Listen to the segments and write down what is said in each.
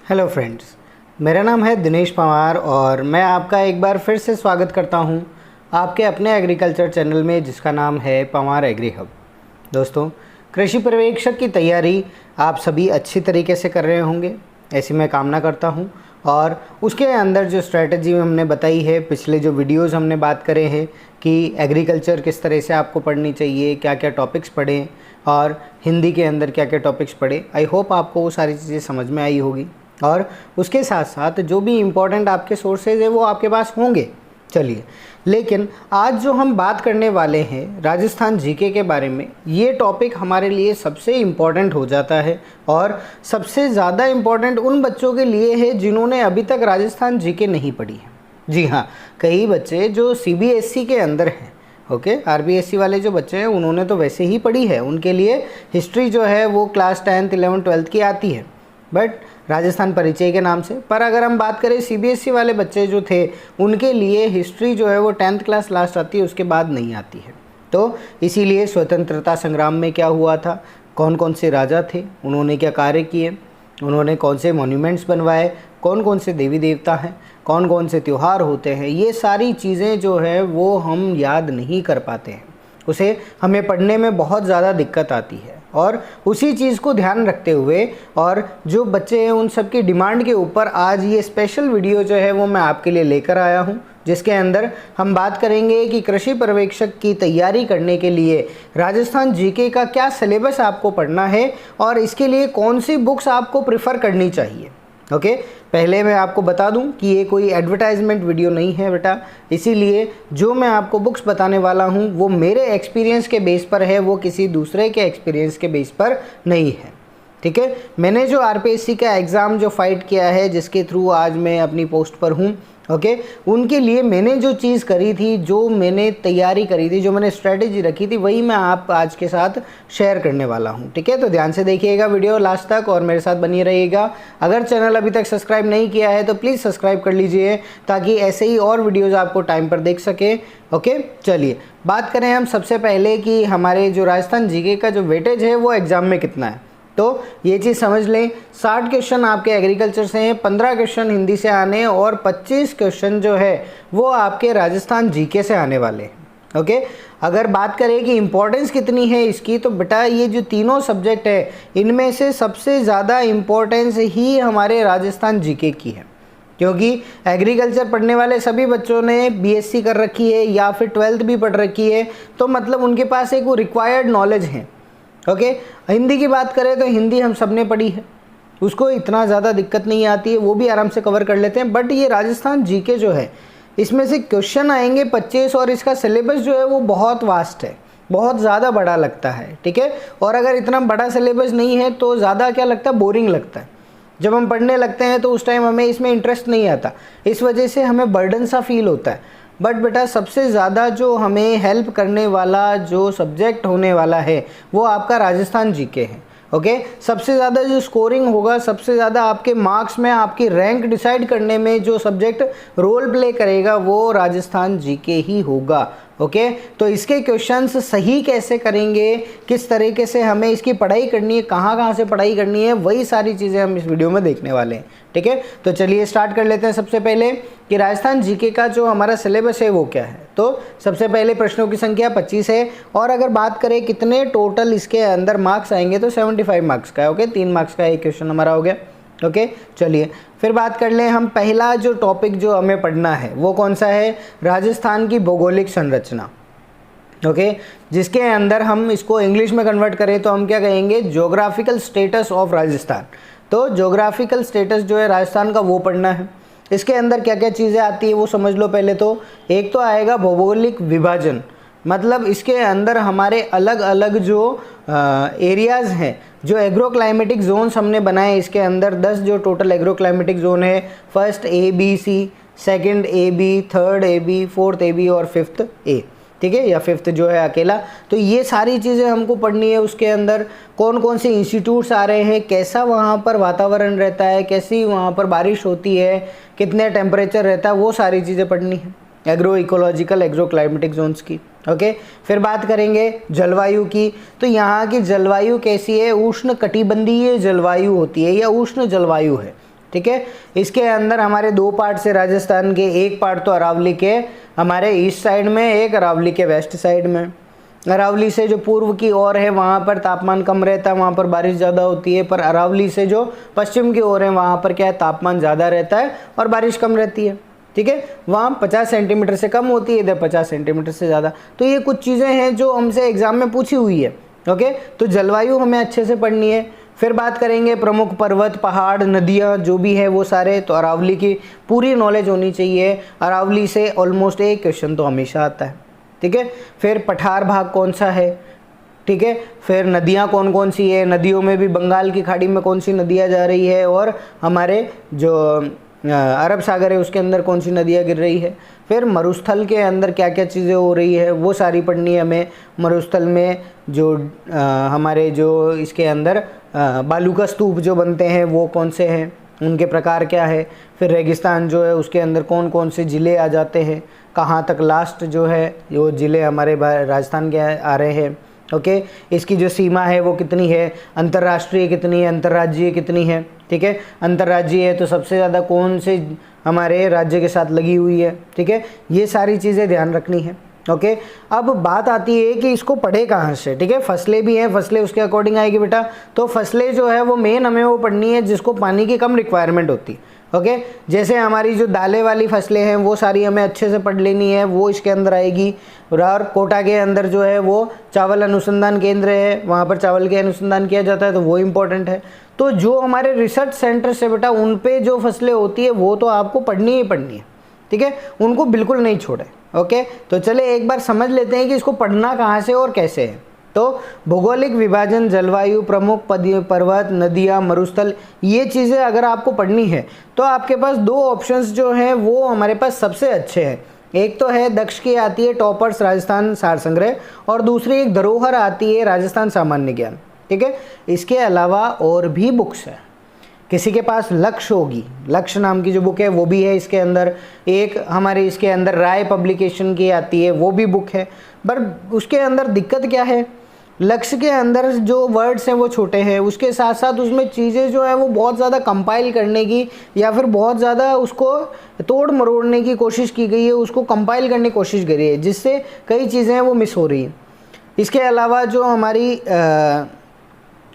Hello friends, मेरा नाम है दिनेश पंवार और मैं आपका एक बार फिर से स्वागत करता हूं आपके अपने एग्रीकल्चर चैनल में जिसका नाम है पंवार एग्री हब। दोस्तों, कृषि पर्यवेक्षक की तैयारी आप सभी अच्छी तरीके से कर रहे होंगे, ऐसी मैं कामना करता हूं। और उसके अंदर जो स्ट्रैटेजी हमने बताई है, पिछले जो वीडियोज़ हमने बात करे हैं कि एग्रीकल्चर किस तरह से आपको पढ़नी चाहिए, क्या क्या टॉपिक्स पढ़ें और हिंदी के अंदर क्या क्या टॉपिक्स पढ़ें। आई होप आपको वो सारी चीज़ें समझ में आई होगी और उसके साथ साथ जो भी इम्पोर्टेंट आपके सोर्सेज है वो आपके पास होंगे। चलिए, लेकिन आज जो हम बात करने वाले हैं राजस्थान जीके के बारे में, ये टॉपिक हमारे लिए सबसे इम्पॉर्टेंट हो जाता है और सबसे ज़्यादा इम्पॉर्टेंट उन बच्चों के लिए है जिन्होंने अभी तक राजस्थान जीके नहीं पढ़ी है। जी हाँ, कई बच्चे जो सीबीएसई के अंदर हैं, ओके, आरबीएसई वाले जो बच्चे हैं उन्होंने तो वैसे ही पढ़ी है, उनके लिए हिस्ट्री जो है वो क्लास 10th 11th 12th की आती है, बट राजस्थान परिचय के नाम से। पर अगर हम बात करें सीबीएसई वाले बच्चे जो थे, उनके लिए हिस्ट्री जो है वो 10th क्लास लास्ट आती है, उसके बाद नहीं आती है। तो इसीलिए स्वतंत्रता संग्राम में क्या हुआ था, कौन कौन से राजा थे, उन्होंने क्या कार्य किए, उन्होंने कौन से मॉन्यूमेंट्स बनवाए, कौन कौन से देवी देवता हैं, कौन कौन से त्यौहार होते हैं, ये सारी चीज़ें जो है वो हम याद नहीं कर पाते हैं, उसे हमें पढ़ने में बहुत ज़्यादा दिक्कत आती है। और उसी चीज़ को ध्यान रखते हुए और जो बच्चे हैं उन सब की डिमांड के ऊपर आज ये स्पेशल वीडियो जो है वो मैं आपके लिए लेकर आया हूँ, जिसके अंदर हम बात करेंगे कि कृषि पर्यवेक्षक की तैयारी करने के लिए राजस्थान जीके का क्या सिलेबस आपको पढ़ना है और इसके लिए कौन सी बुक्स आपको प्रिफ़र करनी चाहिए। ओके, पहले मैं आपको बता दूं कि ये कोई एडवर्टाइजमेंट वीडियो नहीं है बेटा, इसीलिए जो मैं आपको बुक्स बताने वाला हूं वो मेरे एक्सपीरियंस के बेस पर है, वो किसी दूसरे के एक्सपीरियंस के बेस पर नहीं है। ठीक है, मैंने जो आरपीएससी का एग्ज़ाम जो फाइट किया है, जिसके थ्रू आज मैं अपनी पोस्ट पर हूँ, ओके, उनके लिए मैंने जो चीज़ करी थी, जो मैंने तैयारी करी थी, जो मैंने स्ट्रेटेजी रखी थी, वही मैं आप आज के साथ शेयर करने वाला हूं। ठीक है, तो ध्यान से देखिएगा वीडियो लास्ट तक और मेरे साथ बनी रहिएगा। अगर चैनल अभी तक सब्सक्राइब नहीं किया है तो प्लीज़ सब्सक्राइब कर लीजिए ताकि ऐसे ही और वीडियोज़ आपको टाइम पर देख सके। ओके, चलिए बात करें हम सबसे पहले कि हमारे जो राजस्थान जीके का जो वेटेज है वो एग्ज़ाम में कितना है। तो ये चीज़ समझ लें, 60 क्वेश्चन आपके एग्रीकल्चर से हैं, 15 क्वेश्चन हिंदी से आने और 25 क्वेश्चन जो है वो आपके राजस्थान जीके से आने वाले हैं। ओके, अगर बात करें कि इम्पोर्टेंस कितनी है इसकी, तो बेटा ये जो तीनों सब्जेक्ट है इनमें से सबसे ज़्यादा इम्पोर्टेंस ही हमारे राजस्थान जीके की है, क्योंकि एग्रीकल्चर पढ़ने वाले सभी बच्चों ने बीएससी कर रखी है या फिर 12th भी पढ़ रखी है, तो मतलब उनके पास एक वो रिक्वायर्ड नॉलेज है। ओके, हिंदी की बात करें तो हिंदी हम सब ने पढ़ी है, उसको इतना ज़्यादा दिक्कत नहीं आती है, वो भी आराम से कवर कर लेते हैं। बट ये राजस्थान जीके जो है इसमें से क्वेश्चन आएंगे 25 और इसका सिलेबस जो है वो बहुत वास्ट है, बहुत ज़्यादा बड़ा लगता है। ठीक है, और अगर इतना बड़ा सिलेबस नहीं है तो ज़्यादा क्या लगता है, बोरिंग लगता है। जब हम पढ़ने लगते हैं तो उस टाइम हमें इसमें इंटरेस्ट नहीं आता, इस वजह से हमें बर्डन सा फील होता है। बट बेटा सबसे ज़्यादा जो हमें हेल्प करने वाला जो सब्जेक्ट होने वाला है वो आपका राजस्थान जीके है। ओके, सबसे ज़्यादा जो स्कोरिंग होगा, सबसे ज़्यादा आपके मार्क्स में, आपकी रैंक डिसाइड करने में जो सब्जेक्ट रोल प्ले करेगा वो राजस्थान जीके ही होगा। ओके, तो इसके क्वेश्चंस सही कैसे करेंगे, किस तरीके से हमें इसकी पढ़ाई करनी है, कहाँ कहाँ से पढ़ाई करनी है, वही सारी चीज़ें हम इस वीडियो में देखने वाले हैं। ठीक है, तो चलिए स्टार्ट कर लेते हैं सबसे पहले कि राजस्थान जीके का जो हमारा सिलेबस है वो क्या है। तो सबसे पहले प्रश्नों की संख्या 25 है और अगर बात करें कितने टोटल इसके अंदर मार्क्स आएंगे तो 75 मार्क्स का है। ओके, 3 मार्क्स का एक क्वेश्चन हमारा हो गया। ओके, चलिए फिर बात कर लें हम, पहला जो टॉपिक जो हमें पढ़ना है वो कौन सा है, राजस्थान की भौगोलिक संरचना। ओके, जिसके अंदर हम इसको इंग्लिश में कन्वर्ट करें तो हम क्या कहेंगे, ज्योग्राफिकल स्टेटस ऑफ राजस्थान। तो ज्योग्राफिकल स्टेटस जो है राजस्थान का वो पढ़ना है। इसके अंदर क्या क्या चीज़ें आती है वो समझ लो पहले। तो एक तो आएगा भौगोलिक विभाजन, मतलब इसके अंदर हमारे अलग अलग जो एरियाज़ हैं, जो एग्रो क्लाइमेटिक जोन्स हमने बनाए, इसके अंदर 10 जो टोटल एग्रो क्लाइमेटिक जोन है, first ABC, second AB, third AB, fourth AB और फिफ्थ A। ठीक है, या फिफ्थ जो है अकेला। तो ये सारी चीज़ें हमको पढ़नी है। उसके अंदर कौन कौन से इंस्टीट्यूट्स आ रहे हैं, कैसा वहाँ पर वातावरण रहता है, कैसी वहाँ पर बारिश होती है, कितने टेम्परेचर रहता है, वो सारी चीज़ें पढ़नी है agro ecological agro climatic zones की। ओके, फिर बात करेंगे जलवायु की। तो यहाँ की जलवायु कैसी है, उष्ण कटिबंधीय जलवायु होती है या उष्ण जलवायु है। ठीक है। इसके अंदर हमारे 2 पार्ट से राजस्थान के, एक पार्ट तो अरावली के हमारे ईस्ट साइड में, एक अरावली के वेस्ट साइड में। अरावली से जो पूर्व की ओर है वहाँ पर तापमान कम रहता है, वहाँ पर बारिश ज़्यादा होती है, पर अरावली से जो पश्चिम की ओर है वहाँ पर क्या है, तापमान ज़्यादा रहता है और बारिश कम रहती है, ठीक है। वहाँ 50 सेंटीमीटर से कम होती है, इधर 50 सेंटीमीटर से ज़्यादा। तो ये कुछ चीज़ें हैं जो हमसे एग्जाम में पूछी हुई है, ओके। तो जलवायु हमें अच्छे से पढ़नी है। फिर बात करेंगे प्रमुख पर्वत, पहाड़, नदियाँ जो भी है वो सारे, तो अरावली की पूरी नॉलेज होनी चाहिए। अरावली से ऑलमोस्ट एक क्वेश्चन तो हमेशा आता है, ठीक है। फिर पठार भाग कौन सा है, ठीक है। फिर नदियाँ कौन कौन सी है, नदियों में भी बंगाल की खाड़ी में कौन सी नदियाँ जा रही है, और हमारे जो अरब सागर है उसके अंदर कौन सी नदियाँ गिर रही है। फिर मरुस्थल के अंदर क्या क्या चीज़ें हो रही है वो सारी पढ़नी है हमें। मरुस्थल में जो हमारे जो इसके अंदर बालू का स्तूप जो बनते हैं वो कौन से हैं, उनके प्रकार क्या है। फिर रेगिस्तान जो है उसके अंदर कौन कौन से ज़िले आ जाते हैं, कहाँ तक लास्ट जो है वो ज़िले हमारे राजस्थान के आ रहे हैं, ओके। इसकी जो सीमा है वो कितनी है, अंतर्राष्ट्रीय कितनी है, अंतर्राज्यीय कितनी है, ठीक है। अंतर्राज्यीय है तो सबसे ज़्यादा कौन से हमारे राज्य के साथ लगी हुई है, ठीक है। ये सारी चीज़ें ध्यान रखनी है, ओके। अब बात आती है कि इसको पढ़े कहाँ से, ठीक है। फसलें भी हैं, फसलें उसके अकॉर्डिंग आएगी बेटा। तो फसलें जो है वो मेन हमें वो पढ़नी है जिसको पानी की कम रिक्वायरमेंट होती है, ओके। जैसे हमारी जो दालें वाली फसलें हैं वो सारी हमें अच्छे से पढ़ लेनी है, वो इसके अंदर आएगी। और कोटा के अंदर जो है वो चावल अनुसंधान केंद्र है, वहाँ पर चावल के अनुसंधान किया जाता है, तो वो इम्पोर्टेंट है। तो जो हमारे रिसर्च सेंटर से बेटा उन पे जो फसलें होती है वो तो आपको पढ़नी ही पढ़नी है, ठीक है, उनको बिल्कुल नहीं छोड़े, ओके। तो चले एक बार समझ लेते हैं कि इसको पढ़ना कहाँ से और कैसे है। तो भौगोलिक विभाजन, जलवायु, प्रमुख पर्वत, नदियाँ, मरुस्थल, ये चीज़ें अगर आपको पढ़नी है तो आपके पास 2 ऑप्शंस जो हैं वो हमारे पास सबसे अच्छे हैं। एक तो है दक्ष की आती है टॉपर्स राजस्थान सार संग्रह, और दूसरी एक धरोहर आती है राजस्थान सामान्य ज्ञान, ठीक है। इसके अलावा और भी बुक्स है, किसी के पास लक्ष्य होगी, लक्ष्य नाम की जो बुक है वो भी है इसके अंदर। एक हमारे इसके अंदर राय पब्लिकेशन की आती है, वो भी बुक है। पर उसके अंदर दिक्कत क्या है, लक्ष्य के अंदर जो वर्ड्स हैं वो छोटे हैं, उसके साथ साथ उसमें चीज़ें जो है वो बहुत ज़्यादा कंपाइल करने की या फिर बहुत ज़्यादा उसको तोड़ मरोड़ने की कोशिश की गई है, उसको कंपाइल करने की कोशिश करी है, जिससे कई चीज़ें हैं वो मिस हो रही हैं। इसके अलावा जो हमारी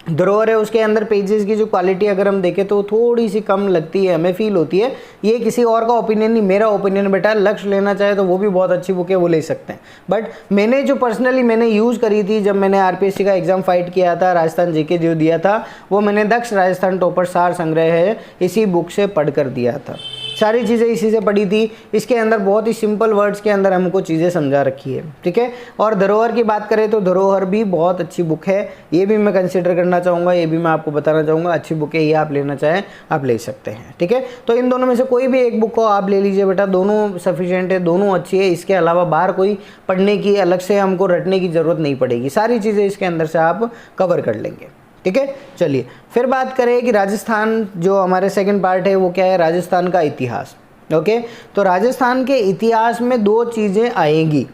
धरोहर है उसके अंदर पेजेस की जो क्वालिटी अगर हम देखें तो थोड़ी सी कम लगती है, हमें फील होती है। ये किसी और का ओपिनियन नहीं, मेरा ओपिनियन बेटा। लक्ष्य लेना चाहे तो वो भी बहुत अच्छी बुक है, वो ले सकते हैं। बट मैंने जो पर्सनली मैंने यूज़ करी थी जब मैंने आरपीएससी का एग्जाम फाइट किया था, राजस्थान जीके जो दिया था, वो मैंने दक्ष राजस्थान टॉपर सार संग्रह है इसी बुक से पढ़ कर दिया था। सारी चीज़ें इसी से पढ़ी थी। इसके अंदर बहुत ही सिंपल वर्ड्स के अंदर हमको चीज़ें समझा रखी है, ठीक है। और धरोहर की बात करें तो धरोहर भी बहुत अच्छी बुक है, ये भी मैं कंसिडर करना चाहूँगा, ये भी मैं आपको बताना चाहूँगा, अच्छी बुक है, ये आप लेना चाहें आप ले सकते हैं, ठीक है। तो इन दोनों में से कोई भी एक बुक को आप ले लीजिए बेटा, दोनों सफिशिएंट है, दोनों अच्छी है। इसके अलावा बाहर कोई पढ़ने की अलग से हमको रटने की ज़रूरत नहीं पड़ेगी, सारी चीज़ें इसके अंदर से आप कवर कर लेंगे, ठीक है। चलिए फिर बात करें कि राजस्थान जो हमारे सेकंड पार्ट है वो क्या है, राजस्थान का इतिहास, ओके। तो राजस्थान के इतिहास में 2 चीज़ें आएंगी।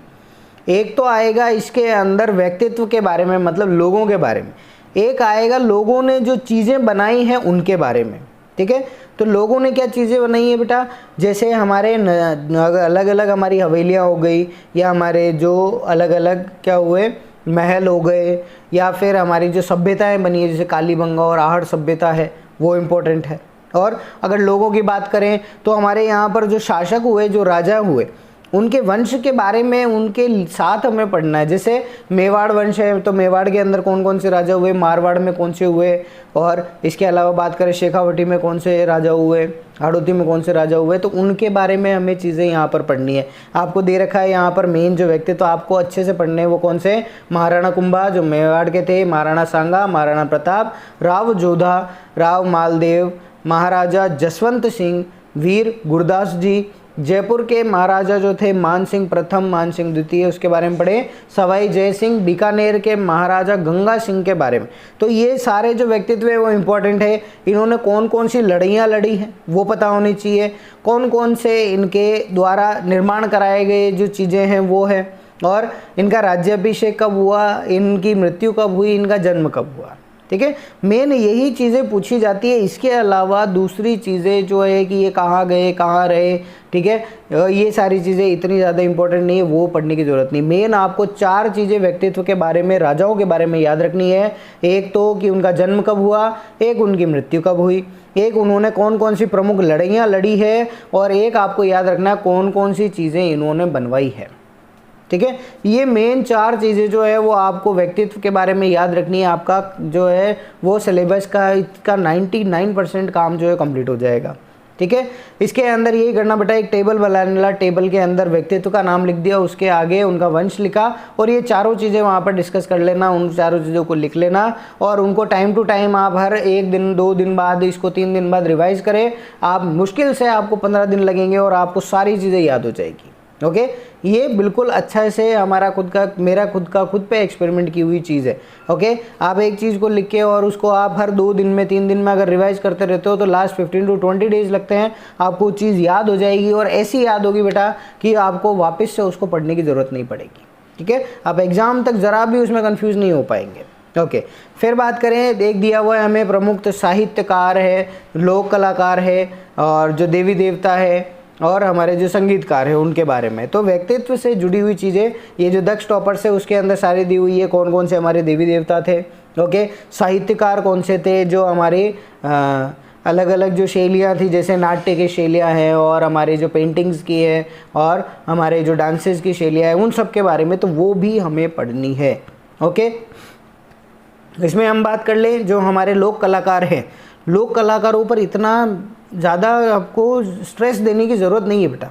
एक तो आएगा इसके अंदर व्यक्तित्व के बारे में, मतलब लोगों के बारे में। एक आएगा लोगों ने जो चीज़ें बनाई हैं उनके बारे में, ठीक है। तो लोगों ने क्या चीज़ें बनाई है बेटा, जैसे हमारे अलग अलग हमारी हवेलियाँ हो गई, या हमारे जो अलग अलग क्या हुए महल हो गए, या फिर हमारी जो सभ्यताएं बनी है जैसे कालीबंगा और आहड़ सभ्यता है वो इम्पोर्टेंट है। और अगर लोगों की बात करें तो हमारे यहाँ पर जो शासक हुए, जो राजा हुए, उनके वंश के बारे में उनके साथ हमें पढ़ना है। जैसे मेवाड़ वंश है तो मेवाड़ के अंदर कौन कौन से राजा हुए, मारवाड़ में कौन से हुए, और इसके अलावा बात करें शेखावटी में कौन से राजा हुए, हाड़ौती में कौन से राजा हुए, तो उनके बारे में हमें चीज़ें यहाँ पर पढ़नी है। आपको दे रखा है यहाँ पर मेन जो व्यक्ति तो आपको अच्छे से पढ़ने हैं वो कौन से, महाराणा कुंभा जो मेवाड़ के थे, महाराणा सांगा, महाराणा प्रताप, राव जोधा, राव मालदेव, महाराजा जसवंत सिंह, वीर गुरदास जी, जयपुर के महाराजा जो थे मान सिंह प्रथम, मान सिंह द्वितीय, उसके बारे में पढ़े, सवाई जय सिंह, बीकानेर के महाराजा गंगा सिंह के बारे में। तो ये सारे जो व्यक्तित्व है वो इम्पोर्टेंट है। इन्होंने कौन कौन सी लड़ाइयाँ लड़ी हैं वो पता होनी चाहिए, कौन कौन से इनके द्वारा निर्माण कराए गए जो चीज़ें हैं वो है, और इनका राज्याभिषेक कब हुआ, इनकी मृत्यु कब हुई, इनका जन्म कब हुआ, ठीक है। मेन यही चीज़ें पूछी जाती है, इसके अलावा दूसरी चीज़ें जो है कि ये कहाँ गए, कहाँ रहे, ठीक है, ये सारी चीज़ें इतनी ज़्यादा इंपॉर्टेंट नहीं है, वो पढ़ने की ज़रूरत नहीं। मेन आपको 4 चीज़ें व्यक्तित्व के बारे में, राजाओं के बारे में याद रखनी है। एक तो कि उनका जन्म कब हुआ, एक उनकी मृत्यु कब हुई, एक उन्होंने कौन कौन सी प्रमुख लड़ाइयाँ लड़ी है, और एक आपको याद रखना है कौन कौन सी चीज़ें इन्होंने बनवाई है, ठीक है। ये मेन 4 चीज़ें जो है वो आपको व्यक्तित्व के बारे में याद रखनी है। आपका जो है वो सिलेबस का इसका 99% काम जो है कंप्लीट हो जाएगा, ठीक है। इसके अंदर यही करना बेटा, एक टेबल बनाना, टेबल के अंदर व्यक्तित्व का नाम लिख दिया, उसके आगे उनका वंश लिखा, और ये चारों चीज़ें वहाँ पर डिस्कस कर लेना, उन चारों चीज़ों को लिख लेना, और उनको टाइम टू टाइम आप हर 1 दिन 2 दिन बाद, इसको 3 दिन बाद रिवाइज करें। आप मुश्किल से आपको 15 दिन लगेंगे और आपको सारी चीज़ें याद हो जाएगी। ओके, ये बिल्कुल अच्छा से हमारा मेरा खुद पे एक्सपेरिमेंट की हुई चीज़ है। ओके, आप एक चीज़ को लिख के और उसको आप हर 2 दिन में 3 दिन में अगर रिवाइज करते रहते हो तो लास्ट 15 to 20 डेज लगते हैं, आपको चीज़ याद हो जाएगी, और ऐसी याद होगी बेटा कि आपको वापस से उसको पढ़ने की ज़रूरत नहीं पड़ेगी, ठीक है। आप एग्ज़ाम तक ज़रा भी उसमें कन्फ्यूज़ नहीं हो पाएंगे। ओके, फिर बात करें, एक दिया हुआ है हमें प्रमुख साहित्यकार है, लोक कलाकार है, और जो देवी देवता है, और हमारे जो संगीतकार हैं उनके बारे में। तो व्यक्तित्व से जुड़ी हुई चीज़ें, ये जो दक्ष टॉपर्स है उसके अंदर सारी दी हुई है, कौन कौन से हमारे देवी देवता थे। ओके, साहित्यकार कौन से थे, जो हमारे अलग अलग जो शैलियाँ थी, जैसे नाट्य की शैलियाँ हैं, और हमारे जो पेंटिंग्स की है, और हमारे जो डांसेस की शैलियाँ हैं, उन सब के बारे में तो वो भी हमें पढ़नी है। ओके, इसमें हम बात कर लें जो हमारे लोक कलाकार हैं। लोक कलाकारों पर इतना ज़्यादा आपको स्ट्रेस देने की ज़रूरत नहीं है बेटा।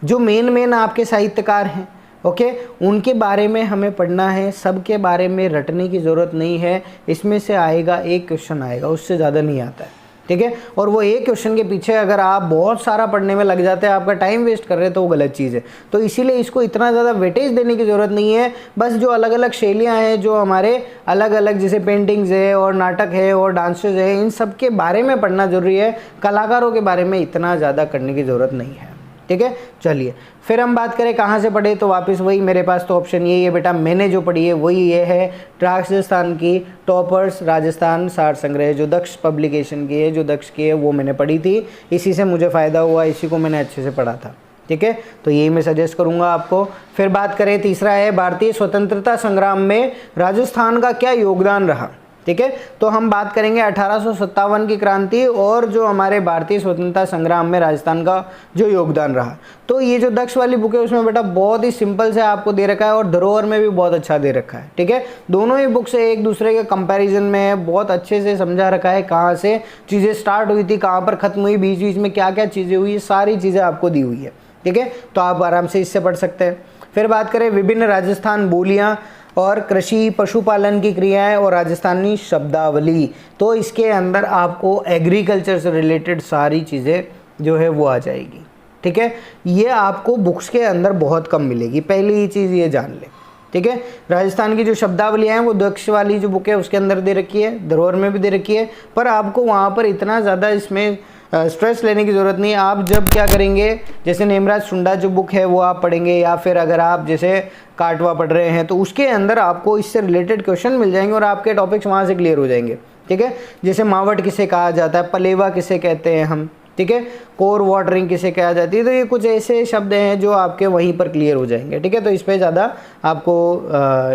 जो मेन आपके साहित्यकार हैं, ओके, उनके बारे में हमें पढ़ना है, सबके बारे में रटने की ज़रूरत नहीं है। इसमें से आएगा एक क्वेश्चन आएगा, उससे ज़्यादा नहीं आता है, ठीक है। और वो एक क्वेश्चन के पीछे अगर आप बहुत सारा पढ़ने में लग जाते हैं, आपका टाइम वेस्ट कर रहे हैं, तो वो गलत चीज़ है। तो इसीलिए इसको इतना ज़्यादा वेटेज देने की ज़रूरत नहीं है। बस जो अलग अलग शैलियाँ हैं, जो हमारे अलग अलग जैसे पेंटिंग्स है, और नाटक है, और डांसेस है, इन सब के बारे में पढ़ना जरूरी है। कलाकारों के बारे में इतना ज़्यादा करने की ज़रूरत नहीं है, ठीक है। चलिए फिर हम बात करें कहाँ से पढ़े, तो वापस वही मेरे पास तो ऑप्शन यही है बेटा, मैंने जो पढ़ी है वही ये है, राजस्थान की टॉपर्स राजस्थान सार संग्रह, जो दक्ष पब्लिकेशन की है, जो दक्ष की है, वो मैंने पढ़ी थी। इसी से मुझे फ़ायदा हुआ, इसी को मैंने अच्छे से पढ़ा था, ठीक है। तो यही मैं सजेस्ट करूँगा आपको। फिर बात करें, तीसरा है भारतीय स्वतंत्रता संग्राम में राजस्थान का क्या योगदान रहा, ठीक है। तो हम बात करेंगे 1857 की क्रांति और जो हमारे भारतीय स्वतंत्रता संग्राम में राजस्थान का जो योगदान रहा। तो ये जो दक्ष वाली बुक है उसमें बेटा बहुत ही सिंपल से आपको दे रखा है, और धरोहर में भी बहुत अच्छा दे रखा है, ठीक है। दोनों ही बुक से एक दूसरे के कंपैरिजन में बहुत अच्छे से समझा रखा है, कहाँ से चीज़ें स्टार्ट हुई थी, कहाँ पर खत्म हुई, बीच बीच में क्या क्या चीज़ें हुई, सारी चीज़ें आपको दी हुई है, ठीक है। तो आप आराम से इससे पढ़ सकते हैं। फिर बात करें विभिन्न राजस्थान बोलियाँ और कृषि पशुपालन की क्रियाएं और राजस्थानी शब्दावली, तो इसके अंदर आपको एग्रीकल्चर से रिलेटेड सारी चीज़ें जो है वो आ जाएगी, ठीक है। ये आपको बुक्स के अंदर बहुत कम मिलेगी, पहली ही चीज़ ये जान ले, ठीक है। राजस्थान की जो शब्दावलियाँ हैं वो दक्ष वाली जो बुक है उसके अंदर दे रखी है, धरोहर में भी दे रखी है, पर आपको वहाँ पर इतना ज़्यादा इसमें स्ट्रेस लेने की ज़रूरत नहीं है। आप जब क्या करेंगे, जैसे नेमराज सुंडा जो बुक है वो आप पढ़ेंगे, या फिर अगर आप जैसे काटवा पढ़ रहे हैं तो उसके अंदर आपको इससे रिलेटेड क्वेश्चन मिल जाएंगे और आपके टॉपिक्स वहाँ से क्लियर हो जाएंगे, ठीक है। जैसे मावट किसे कहा जाता है, पलेवा किसे कहते हैं हम, ठीक है, कोर वाटरिंग किसे कहा जाती है, तो ये कुछ ऐसे शब्द हैं जो आपके वहीं पर क्लियर हो जाएंगे, ठीक है। तो इस पर ज़्यादा आपको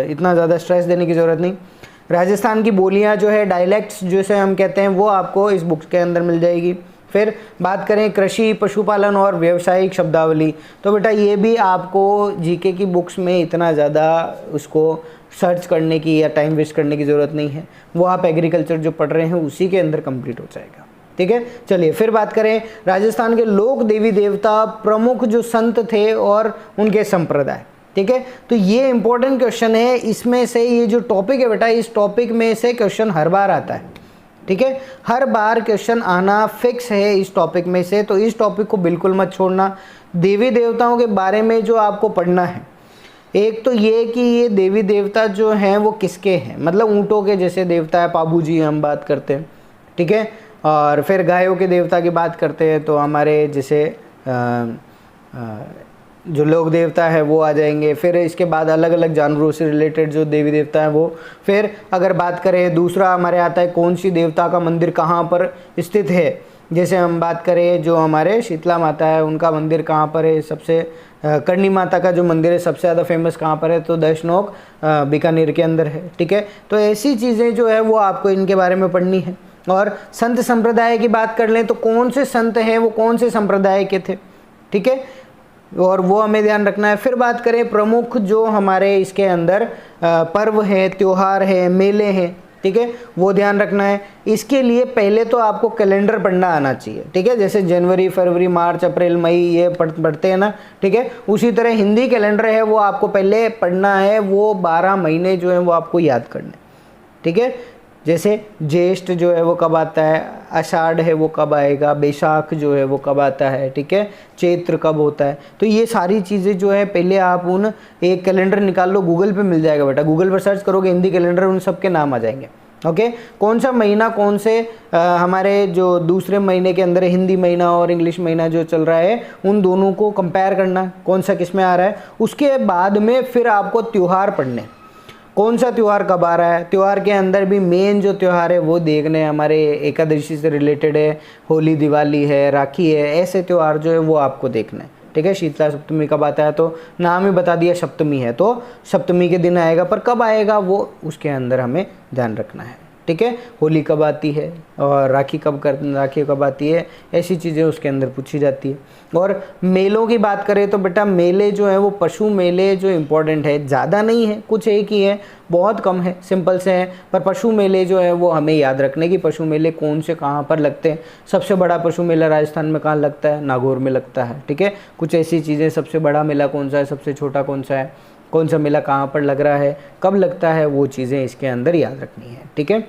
इतना ज़्यादा स्ट्रेस देने की ज़रूरत नहीं। राजस्थान की बोलियाँ जो है, डायलैक्ट्स जैसे हम कहते हैं, वो आपको इस बुक्स के अंदर मिल जाएगी। फिर बात करें कृषि पशुपालन और व्यावसायिक शब्दावली, तो बेटा ये भी आपको जीके की बुक्स में इतना ज़्यादा उसको सर्च करने की या टाइम वेस्ट करने की ज़रूरत नहीं है, वो आप एग्रीकल्चर जो पढ़ रहे हैं उसी के अंदर कंप्लीट हो जाएगा, ठीक है। चलिए फिर बात करें राजस्थान के लोक देवी देवता, प्रमुख जो संत थे और उनके संप्रदाय, ठीक है। तो ये इंपॉर्टेंट क्वेश्चन है, इसमें से ये जो टॉपिक है बेटा, इस टॉपिक में से क्वेश्चन हर बार आता है, ठीक है। हर बार क्वेश्चन आना फिक्स है इस टॉपिक में से, तो इस टॉपिक को बिल्कुल मत छोड़ना। देवी देवताओं के बारे में जो आपको पढ़ना है, एक तो ये कि ये देवी देवता जो हैं वो किसके हैं, मतलब ऊँटों के जैसे देवता है पाबू जी हम बात करते हैं, ठीक है। और फिर गायों के देवता की बात करते हैं तो हमारे जैसे जो लोक देवता है वो आ जाएंगे। फिर इसके बाद अलग अलग जानवरों से रिलेटेड जो देवी देवता है वो। फिर अगर बात करें दूसरा हमारे आता है कौन सी देवता का मंदिर कहाँ पर स्थित है। जैसे हम बात करें जो हमारे शीतला माता है उनका मंदिर कहाँ पर है, सबसे करणी माता का जो मंदिर है सबसे ज़्यादा फेमस कहाँ पर है, तो दशनोक बीकानेर के अंदर है। ठीक है, तो ऐसी चीज़ें जो है वो आपको इनके बारे में पढ़नी है। और संत संप्रदाय की बात कर लें तो कौन से संत हैं वो कौन से संप्रदाय के थे, ठीक है, और वो हमें ध्यान रखना है। फिर बात करें प्रमुख जो हमारे इसके अंदर पर्व है, त्यौहार है, मेले हैं, ठीक है, वो ध्यान रखना है। इसके लिए पहले तो आपको कैलेंडर पढ़ना आना चाहिए, ठीक है, जैसे जनवरी, फरवरी, मार्च, अप्रैल, मई ये पढ़ते हैं ना, ठीक है, उसी तरह हिंदी कैलेंडर है वो आपको पहले पढ़ना है। वो 12 महीने जो है वो आपको याद करने, ठीक है, जैसे ज्येष्ठ जो है वो कब आता है, आषाढ़ है वो कब आएगा, बैसाख जो है वो कब आता है, ठीक है, चैत्र कब होता है। तो ये सारी चीज़ें जो है पहले आप उन एक कैलेंडर निकाल लो, गूगल पे मिल जाएगा बेटा, गूगल पर सर्च करोगे हिंदी कैलेंडर, उन सब के नाम आ जाएंगे। ओके, कौन सा महीना कौन से हमारे जो दूसरे महीने के अंदर हिंदी महीना और इंग्लिश महीना जो चल रहा है उन दोनों को कंपेयर करना, कौन सा किस में आ रहा है। उसके बाद में फिर आपको त्यौहार पढ़ने, कौन सा त्यौहार कब आ रहा है। त्यौहार के अंदर भी मेन जो त्यौहार है वो देखने, हमारे एकादशी से रिलेटेड है, होली, दिवाली है, राखी है, ऐसे त्यौहार जो है वो आपको देखना है, ठीक है। शीतला सप्तमी कब आता है, तो नाम ही बता दिया सप्तमी है, तो सप्तमी के दिन आएगा, पर कब आएगा वो उसके अंदर हमें ध्यान रखना है, ठीक है। होली कब आती है और राखी कब आती है, ऐसी चीज़ें उसके अंदर पूछी जाती है। और मेलों की बात करें तो बेटा मेले जो है वो पशु मेले जो इम्पोर्टेंट है, ज़्यादा नहीं है, कुछ एक ही है, बहुत कम है, सिंपल से हैं, पर पशु मेले जो है वो हमें याद रखने की, पशु मेले कौन से कहाँ पर लगते हैं। सबसे बड़ा पशु मेला राजस्थान में कहाँ लगता है, नागौर में लगता है, ठीक है। कुछ ऐसी चीज़ें, सबसे बड़ा मेला कौन सा है, सबसे छोटा कौन सा है, कौन सा मेला कहाँ पर लग रहा है, कब लगता है, वो चीज़ें इसके अंदर याद रखनी है, ठीक है।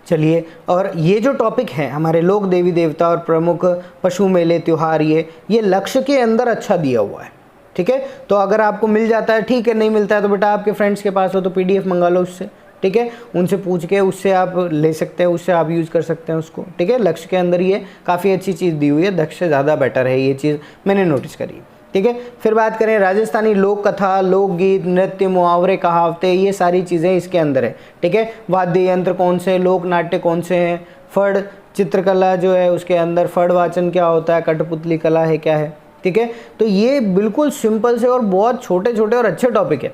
चलिए, और ये जो टॉपिक है हमारे लोक देवी देवता और प्रमुख पशु मेले त्यौहार, ये लक्ष्य के अंदर अच्छा दिया हुआ है, ठीक है। तो अगर आपको मिल जाता है ठीक है, नहीं मिलता है तो बेटा आपके फ्रेंड्स के पास हो तो PDF मंगा लो उससे, ठीक है, उनसे पूछ के उससे आप ले सकते हैं, उससे आप यूज़ कर सकते हैं उसको, ठीक है। लक्ष्य के अंदर ये काफ़ी अच्छी चीज़ दी हुई है, लक्ष्य से ज़्यादा बेटर है, ये चीज़ मैंने नोटिस करी है, ठीक है। फिर बात करें राजस्थानी लोक कथा, लोकगीत, नृत्य, मुहावरे, कहावतें, ये सारी चीज़ें इसके अंदर है, ठीक है। वाद्य यंत्र कौन से, लोक नाट्य कौन से हैं, फड़ चित्रकला जो है उसके अंदर फड़ वाचन क्या होता है, कठपुतली कला है क्या है, ठीक है। तो ये बिल्कुल सिंपल से और बहुत छोटे छोटे और अच्छे टॉपिक है,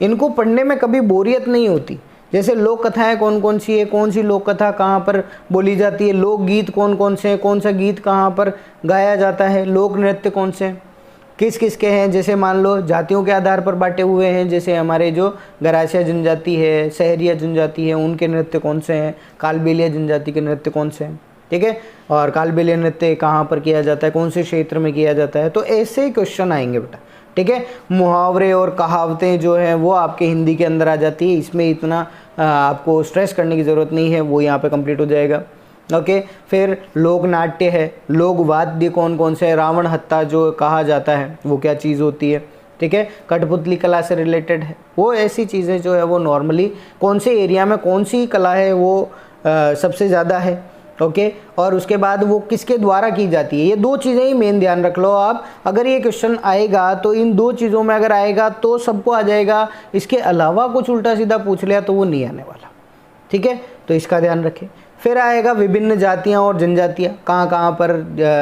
इनको पढ़ने में कभी बोरियत नहीं होती। जैसे लोक कथाएँ कौन कौन सी है, कौन सी लोक कथा कहाँ पर बोली जाती है, लोकगीत कौन कौन से हैं, कौन सा गीत कहाँ पर गाया जाता है, लोक नृत्य कौन से हैं, किस किस के हैं। जैसे मान लो जातियों के आधार पर बांटे हुए हैं, जैसे हमारे जो गरासिया जनजाति है, सहरिया जनजाति है, उनके नृत्य कौन से हैं, कालबेलिया जनजाति के नृत्य कौन से हैं, ठीक है, और कालबेलिया नृत्य कहाँ पर किया जाता है, कौन से क्षेत्र में किया जाता है। तो ऐसे ही क्वेश्चन आएंगे बेटा, ठीक है। मुहावरे और कहावतें जो हैं वो आपके हिंदी के अंदर आ जाती है, इसमें इतना आपको स्ट्रेस करने की ज़रूरत नहीं है, वो यहाँ पर कंप्लीट हो जाएगा, ओके। फिर लोक नाट्य है, लोक वाद्य कौन कौन से, रावण हत्ता जो कहा जाता है वो क्या चीज़ होती है, ठीक है, कठपुतली कला से रिलेटेड है, वो ऐसी चीज़ें जो है वो नॉर्मली कौन से एरिया में कौन सी कला है वो सबसे ज़्यादा है, ओके। और उसके बाद वो किसके द्वारा की जाती है, ये दो चीज़ें ही मेन ध्यान रख लो आप। अगर ये क्वेश्चन आएगा तो इन दो चीज़ों में अगर आएगा तो सबको आ जाएगा, इसके अलावा कुछ उल्टा सीधा पूछ लिया तो वो नहीं आने वाला, ठीक है, तो इसका ध्यान रखें। फिर आएगा विभिन्न जातियाँ और जनजातियाँ, कहाँ कहाँ पर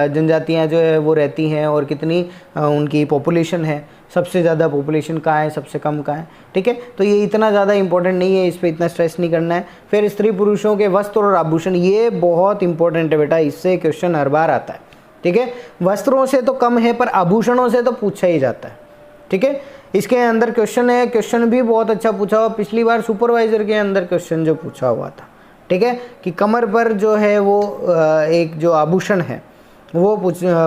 जनजातियाँ जो है वो रहती हैं और कितनी उनकी पॉपुलेशन है, सबसे ज़्यादा पॉपुलेशन कहाँ है, सबसे कम कहाँ है, ठीक है। तो ये इतना ज़्यादा इंपॉर्टेंट नहीं है, इस पर इतना स्ट्रेस नहीं करना है। फिर स्त्री पुरुषों के वस्त्र और आभूषण, ये बहुत इंपॉर्टेंट है बेटा, इससे क्वेश्चन हर बार आता है, ठीक है। वस्त्रों से तो कम है पर आभूषणों से तो पूछा ही जाता है, ठीक है। इसके अंदर क्वेश्चन है, क्वेश्चन भी बहुत अच्छा पूछा हुआ, पिछली बार सुपरवाइज़र के अंदर क्वेश्चन जो पूछा हुआ था, ठीक है, कि कमर पर जो है वो एक जो आभूषण है वो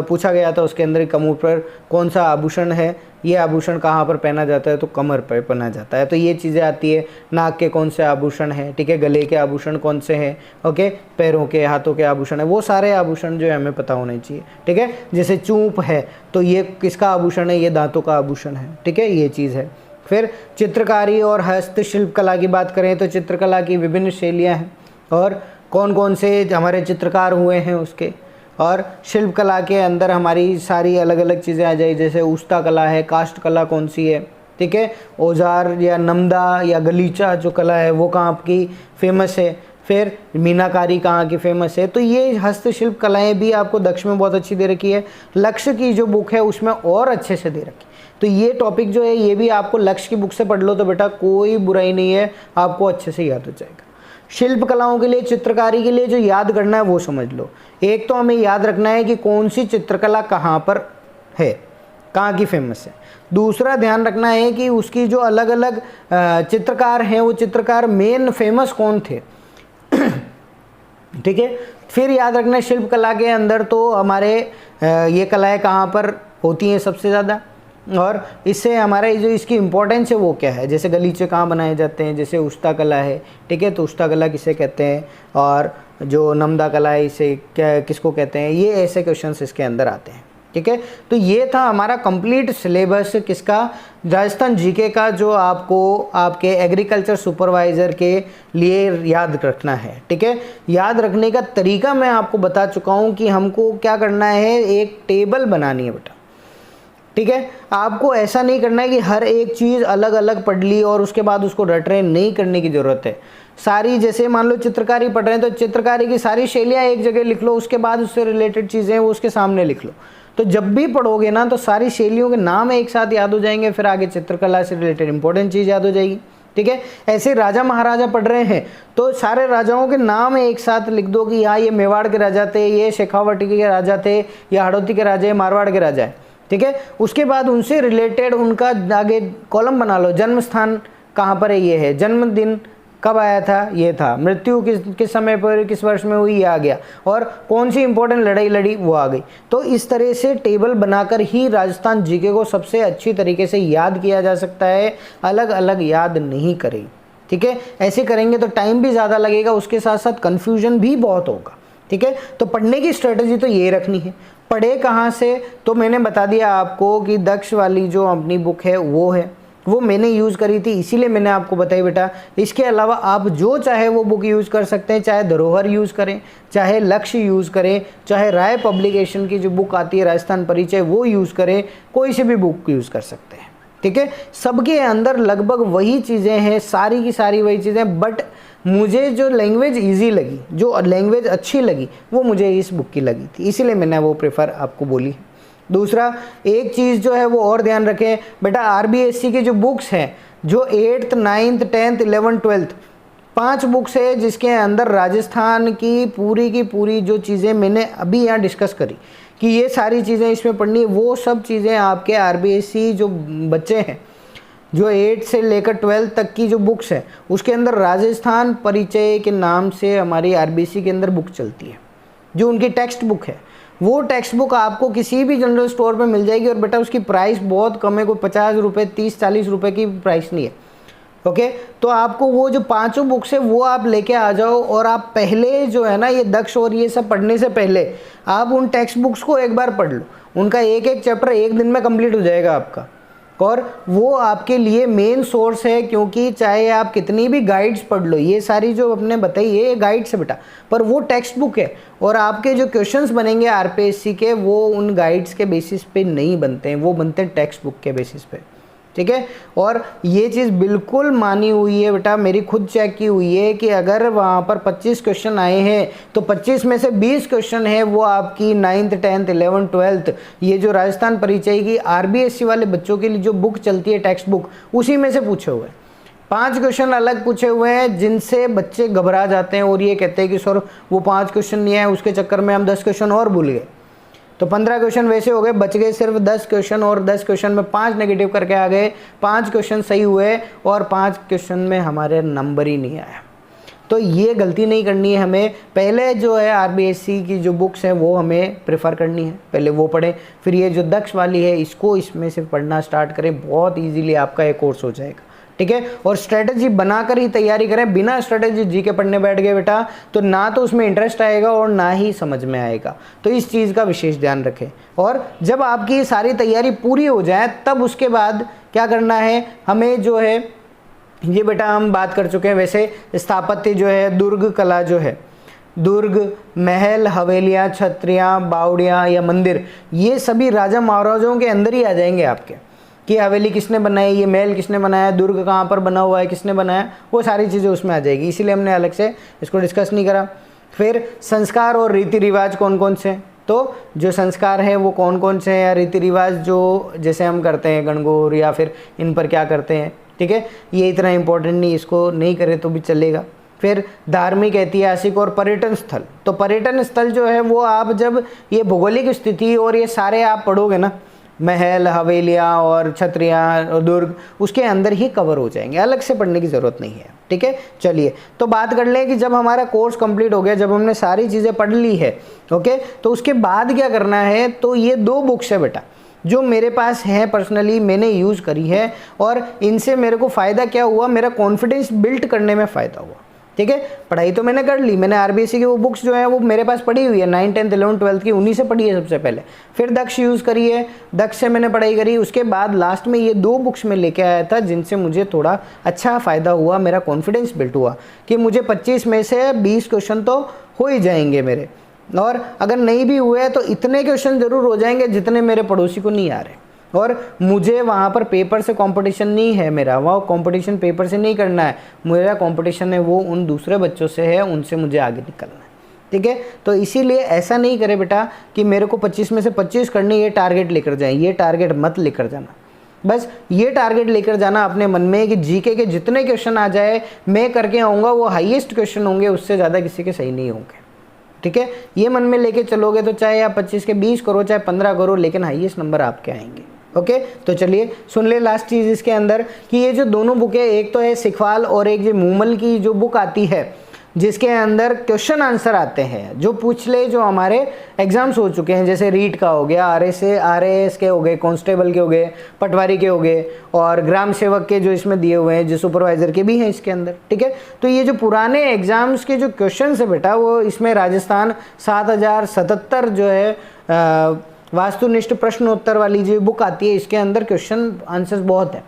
पूछा गया था, उसके अंदर कमर पर कौन सा आभूषण है, ये आभूषण कहाँ पर पहना जाता है, तो कमर पर पहना जाता है। तो ये चीज़ें आती है, नाक के कौन से आभूषण हैं, ठीक है, गले के आभूषण कौन से हैं, ओके, पैरों के हाथों के आभूषण है, वो सारे आभूषण जो है हमें पता होने चाहिए, ठीक है। जैसे चूंप है तो ये किसका आभूषण है, ये दांतों का आभूषण है, ठीक है, ये चीज़ है। फिर चित्रकारी और हस्तशिल्प कला की बात करें तो चित्रकला की विभिन्न शैलियाँ हैं और कौन कौन से हमारे चित्रकार हुए हैं उसके, और शिल्प कला के अंदर हमारी सारी अलग अलग चीज़ें आ जाए, जैसे उस्ता कला है, काष्ठ कला कौन सी है, ठीक है, औजार या नमदा या गलीचा जो कला है वो कहाँ की फेमस है, फिर मीनाकारी कहाँ की फेमस है। तो ये हस्तशिल्प कलाएं भी आपको दक्ष में बहुत अच्छी दे रखी है। लक्ष्य की जो बुक है उसमें और अच्छे से दे रखी। तो ये टॉपिक जो है ये भी आपको लक्ष्य की बुक से पढ़ लो तो बेटा कोई बुराई नहीं है, आपको अच्छे से याद हो जाएगा। शिल्प कलाओं के लिए, चित्रकारी के लिए जो याद करना है वो समझ लो। एक तो हमें याद रखना है कि कौन सी चित्रकला कहाँ पर है, कहाँ की फेमस है। दूसरा ध्यान रखना है कि उसकी जो अलग अलग चित्रकार हैं वो चित्रकार मेन फेमस कौन थे, ठीक है। फिर याद रखना शिल्प कला के अंदर तो हमारे ये कलाएं कहाँ पर होती हैं सबसे ज़्यादा, और इससे हमारा जो इसकी इम्पोर्टेंस है वो क्या है। जैसे गलीचे कहाँ बनाए जाते हैं, जैसे उस्ता कला है, ठीक है, तो उस्ता कला किसे कहते हैं, और जो नमदा कला है इसे क्या किसको कहते हैं, ये ऐसे क्वेश्चंस इसके अंदर आते हैं, ठीक है। तो ये था हमारा कंप्लीट सिलेबस किसका, राजस्थान जीके का, जो आपको आपके एग्रीकल्चर सुपरवाइज़र के लिए याद रखना है, ठीक है। याद रखने का तरीका मैं आपको बता चुका हूँ कि हमको क्या करना है, एक टेबल बनानी है बेटा, ठीक है। आपको ऐसा नहीं करना है कि हर एक चीज़ अलग अलग पढ़ ली और उसके बाद उसको रट रहे, नहीं करने की ज़रूरत है। सारी, जैसे मान लो चित्रकारी पढ़ रहे हैं तो चित्रकारी की सारी शैलियाँ एक जगह लिख लो, उसके बाद उससे रिलेटेड चीज़ें वो उसके सामने लिख लो। तो जब भी पढ़ोगे ना तो सारी शैलियों के नाम एक साथ याद हो जाएंगे, फिर आगे चित्रकला से रिलेटेड इंपॉर्टेंट चीज़ याद हो जाएगी, ठीक है। ऐसे राजा महाराजा पढ़ रहे हैं तो सारे राजाओं के नाम एक साथ लिख दो कि हाँ ये मेवाड़ के राजा थे, ये शेखावटी के राजा थे, ये हड़ौती के राजा है, मारवाड़ के राजा है, ठीक है। उसके बाद उनसे रिलेटेड उनका आगे कॉलम बना लो, जन्म स्थान कहाँ पर है, ये है, जन्मदिन कब आया था, ये था, मृत्यु किस समय पर किस वर्ष में हुई, ये आ गया, और कौन सी इंपॉर्टेंट लड़ाई लड़ी वो आ गई। तो इस तरह से टेबल बनाकर ही राजस्थान जीके को सबसे अच्छी तरीके से याद किया जा सकता है, अलग अलग याद नहीं करें, ठीक है। ऐसे करेंगे तो टाइम भी ज़्यादा लगेगा, उसके साथ साथ कन्फ्यूजन भी बहुत होगा, ठीक है। तो पढ़ने की स्ट्रेटजी तो ये रखनी है। पढ़े कहाँ से, तो मैंने बता दिया आपको कि दक्ष वाली जो अपनी बुक है वो मैंने यूज़ करी थी, इसीलिए मैंने आपको बताई बेटा। इसके अलावा आप जो चाहे वो बुक यूज़ कर सकते हैं, चाहे धरोहर यूज़ करें, चाहे लक्ष्य यूज़ करें, चाहे राय पब्लिकेशन की जो बुक आती है राजस्थान परिचय वो यूज़ करें, कोई से भी बुक यूज़ कर सकते हैं, ठीक है। सबके अंदर लगभग वही चीज़ें हैं, सारी की सारी वही चीज़ें, बट मुझे जो लैंग्वेज इजी लगी, जो लैंग्वेज अच्छी लगी, वो मुझे इस बुक की लगी थी, इसीलिए मैंने वो प्रेफर आपको बोली। दूसरा एक चीज़ जो है वो और ध्यान रखें बेटा, आरबीएससी की जो बुक्स हैं, जो 8th 9th 10th 11th 12th 5 books है जिसके अंदर राजस्थान की पूरी जो चीज़ें मैंने अभी यहाँ डिस्कस करी कि ये सारी चीज़ें इसमें पढ़नी है, वो सब चीज़ें आपके आरबीएससी जो बच्चे हैं, जो 8 से लेकर 12 तक की जो बुक्स है उसके अंदर राजस्थान परिचय के नाम से हमारी आरबीएससी के अंदर बुक चलती है, जो उनकी टेक्स्ट बुक है। वो टेक्स्ट बुक आपको किसी भी जनरल स्टोर पे मिल जाएगी, और बेटा उसकी प्राइस बहुत कम है, कोई 50 रुपये 30-40 रुपये की प्राइस नहीं है, ओके। तो आपको वो जो 5 बुक्स है वो आप लेके आ जाओ, और आप पहले जो है ना ये दक्ष और ये सब पढ़ने से पहले आप उन टेक्स्ट बुक्स को एक बार पढ़ लो, उनका एक एक चैप्टर एक दिन में कंप्लीट हो जाएगा आपका, और वो आपके लिए मेन सोर्स है। क्योंकि चाहे आप कितनी भी गाइड्स पढ़ लो, ये सारी जो आपने बताई है ये गाइड्स है बेटा, पर वो टेक्स्ट बुक है, और आपके जो क्वेश्चंस बनेंगे आरपीएससी के वो उन गाइड्स के बेसिस पे नहीं बनते हैं, वो बनते हैं टेक्स्ट बुक के बेसिस पे, ठीक है। और ये चीज़ बिल्कुल मानी हुई है बेटा, मेरी खुद चेक की हुई है कि अगर वहाँ पर 25 क्वेश्चन आए हैं तो 25 में से 20 क्वेश्चन है वो आपकी 9th 10th 11th 12th ये जो राजस्थान परिचय की आरबीएससी वाले बच्चों के लिए जो बुक चलती है टेक्स्ट बुक, उसी में से पूछे हुए हैं। 5 क्वेश्चन अलग पूछे हुए हैं जिनसे बच्चे घबरा जाते हैं और ये कहते हैं कि सर वो 5 क्वेश्चन नहीं आए, उसके चक्कर में हम 10 क्वेश्चन और भूल गए। तो 15 क्वेश्चन वैसे हो गए, बच गए सिर्फ 10 क्वेश्चन, और 10 क्वेश्चन में 5 नेगेटिव करके आ गए, 5 क्वेश्चन सही हुए और 5 क्वेश्चन में हमारे नंबर ही नहीं आया। तो ये गलती नहीं करनी है हमें। पहले जो है आरबीएससी की जो बुक्स हैं वो हमें प्रेफर करनी है, पहले वो पढ़ें, फिर ये जो दक्ष वाली है इसको इसमें से पढ़ना स्टार्ट करें, बहुत ईजीली आपका ये कोर्स हो जाएगा, ठीक है। और स्ट्रेटजी बनाकर ही तैयारी करें, बिना स्ट्रेटजी जीके पढ़ने बैठ गए बेटा तो ना तो उसमें इंटरेस्ट आएगा और ना ही समझ में आएगा। तो इस चीज़ का विशेष ध्यान रखें। और जब आपकी सारी तैयारी पूरी हो जाए तब उसके बाद क्या करना है हमें, जो है ये बेटा हम बात कर चुके हैं, वैसे स्थापत्य जो है, दुर्ग कला जो है, दुर्ग, महल, हवेलियाँ, छत्रियाँ, बावड़ियाँ या मंदिर, ये सभी राजा महाराजाओं के अंदर ही आ जाएंगे आपके, कि हवेली किसने बनाई, ये महल किसने बनाया, दुर्ग कहाँ पर बना हुआ है, किसने बनाया, वो सारी चीज़ें उसमें आ जाएगी, इसीलिए हमने अलग से इसको डिस्कस नहीं करा। फिर संस्कार और रीति रिवाज कौन कौन से, तो जो संस्कार है वो कौन कौन से हैं, या रीति रिवाज जो जैसे हम करते हैं गणगौर या फिर इन पर क्या करते हैं, ठीक है, ये इतना इम्पोर्टेंट नहीं, इसको नहीं करें तो भी चलेगा। फिर धार्मिक, ऐतिहासिक और पर्यटन स्थल, तो पर्यटन स्थल जो है वो आप जब ये भौगोलिक स्थिति और ये सारे आप पढ़ोगे ना, महल, हवेलियाँ और छत्रियाँ और दुर्ग, उसके अंदर ही कवर हो जाएंगे, अलग से पढ़ने की ज़रूरत नहीं है, ठीक है। चलिए तो बात कर लें कि जब हमारा कोर्स कंप्लीट हो गया, जब हमने सारी चीज़ें पढ़ ली है, ओके, तो उसके बाद क्या करना है, तो ये 2 बुक्स है बेटा जो मेरे पास हैं, पर्सनली मैंने यूज़ करी है, और इनसे मेरे को फ़ायदा क्या हुआ, मेरा कॉन्फिडेंस बिल्ड करने में फ़ायदा हुआ, ठीक है। पढ़ाई तो मैंने कर ली, मैंने आरबीएससी की वो बुक्स जो है वो मेरे पास पढ़ी हुई है, 9, 10, 11, 12 की, उन्हीं से पढ़ी है सबसे पहले। फिर दक्ष यूज़ करी है, दक्ष से मैंने पढ़ाई करी, उसके बाद लास्ट में ये 2 बुक्स में लेके आया था जिनसे मुझे थोड़ा अच्छा फ़ायदा हुआ, मेरा कॉन्फिडेंस बिल्ड हुआ कि मुझे 25 में से 20 क्वेश्चन तो हो ही जाएंगे मेरे, और अगर नहीं भी हुए तो इतने क्वेश्चन ज़रूर हो जाएंगे जितने मेरे पड़ोसी को नहीं आ रहे। और मुझे वहाँ पर पेपर से कंपटीशन नहीं है, मेरा वहाँ कंपटीशन पेपर से नहीं करना है, मेरा कंपटीशन है वो उन दूसरे बच्चों से है, उनसे मुझे आगे निकलना है, ठीक है। तो इसीलिए ऐसा नहीं करे बेटा कि मेरे को 25 में से 25 करनी, ये टारगेट लेकर जाए, ये टारगेट मत लेकर जाना। बस ये टारगेट लेकर जाना अपने मन में कि जीके के जितने क्वेश्चन आ जाए मैं करके आऊँगा, वो हाईएस्ट क्वेश्चन होंगे, उससे ज़्यादा किसी के सही नहीं होंगे, ठीक है। ये मन में लेके चलोगे तो चाहे आप 25 के 20 करो, चाहे 15 करो, लेकिन हाईएस्ट नंबर आपके आएंगे, ओके। तो चलिए सुन ले लास्ट चीज़ इसके अंदर कि ये जो दोनों बुक है, एक तो है सिखवाल और एक जो मूमल की जो बुक आती है जिसके अंदर क्वेश्चन आंसर आते हैं, जो पूछ ले, जो हमारे एग्जाम्स हो चुके हैं, जैसे रीट का हो गया, आरएएस के हो गए, कांस्टेबल के हो गए, पटवारी के हो गए, और ग्राम सेवक के जो इसमें दिए हुए हैं, जो सुपरवाइजर के भी हैं इसके अंदर, ठीक है। तो ये जो पुराने एग्जाम्स के जो क्वेश्चन है बेटा, वो इसमें राजस्थान 7077 जो है वास्तुनिष्ठ प्रश्नोत्तर वाली जो बुक आती है, इसके अंदर क्वेश्चन आंसर्स बहुत है।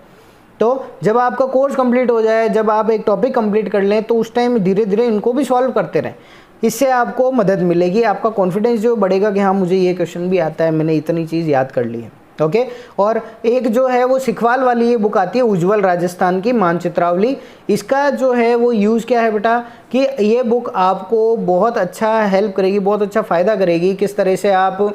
तो जब आपका कोर्स कंप्लीट हो जाए, जब आप एक टॉपिक कंप्लीट कर लें, तो उस टाइम धीरे धीरे इनको भी सॉल्व करते रहें, इससे आपको मदद मिलेगी, आपका कॉन्फिडेंस जो बढ़ेगा कि हाँ मुझे ये क्वेश्चन भी आता है, मैंने इतनी चीज़ याद कर ली है, ओके। और एक जो है वो सिखवाल वाली ये बुक आती है, उज्ज्वल राजस्थान की मानचित्रावली, इसका जो है वो यूज़ क्या है बेटा कि ये बुक आपको बहुत अच्छा हेल्प करेगी, बहुत अच्छा फ़ायदा करेगी, किस तरह से आप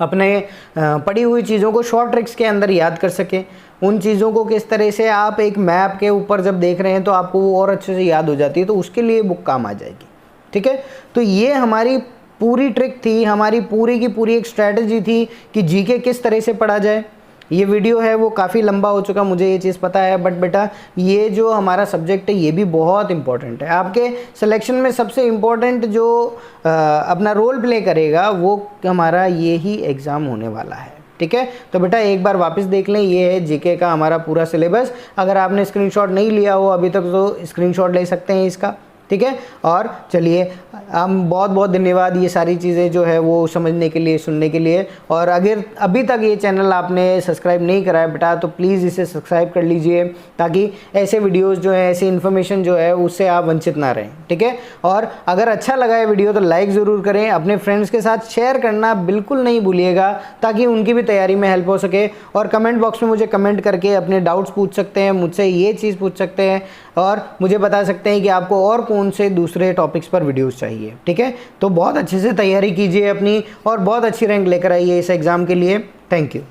अपने पढ़ी हुई चीज़ों को शॉर्ट ट्रिक्स के अंदर याद कर सकें, उन चीज़ों को किस तरह से आप एक मैप के ऊपर जब देख रहे हैं तो आपको वो और अच्छे से याद हो जाती है, तो उसके लिए बुक काम आ जाएगी, ठीक है। तो ये हमारी पूरी ट्रिक थी, हमारी पूरी की पूरी एक स्ट्रैटेजी थी कि जीके किस तरह से पढ़ा जाए। ये वीडियो है वो काफ़ी लंबा हो चुका, मुझे ये चीज़ पता है, बट बेटा ये जो हमारा सब्जेक्ट है ये भी बहुत इंपॉर्टेंट है। आपके सिलेक्शन में सबसे इम्पोर्टेंट जो अपना रोल प्ले करेगा वो हमारा ये ही एग्ज़ाम होने वाला है, ठीक है। तो बेटा एक बार वापस देख लें, ये है जीके का हमारा पूरा सिलेबस। अगर आपने स्क्रीनशॉट नहीं लिया हो अभी तक तो स्क्रीनशॉट ले सकते हैं इसका, ठीक है। और चलिए हम बहुत बहुत धन्यवाद ये सारी चीज़ें जो है वो समझने के लिए, सुनने के लिए। और अगर अभी तक ये चैनल आपने सब्सक्राइब नहीं करा है बेटा तो प्लीज़ इसे सब्सक्राइब कर लीजिए, ताकि ऐसे वीडियोस जो है, ऐसी इन्फॉर्मेशन जो है उससे आप वंचित ना रहें, ठीक है। और अगर अच्छा लगा है वीडियो तो लाइक ज़रूर करें, अपने फ्रेंड्स के साथ शेयर करना बिल्कुल नहीं भूलिएगा, ताकि उनकी भी तैयारी में हेल्प हो सके। और कमेंट बॉक्स में मुझे कमेंट करके अपने डाउट्स पूछ सकते हैं, मुझसे ये चीज़ पूछ सकते हैं, और मुझे बता सकते हैं कि आपको और कौन से दूसरे टॉपिक्स पर वीडियोस चाहिए, ठीक है। तो बहुत अच्छे से तैयारी कीजिए अपनी, और बहुत अच्छी रैंक लेकर आइए इस एग्ज़ाम के लिए। Thank you.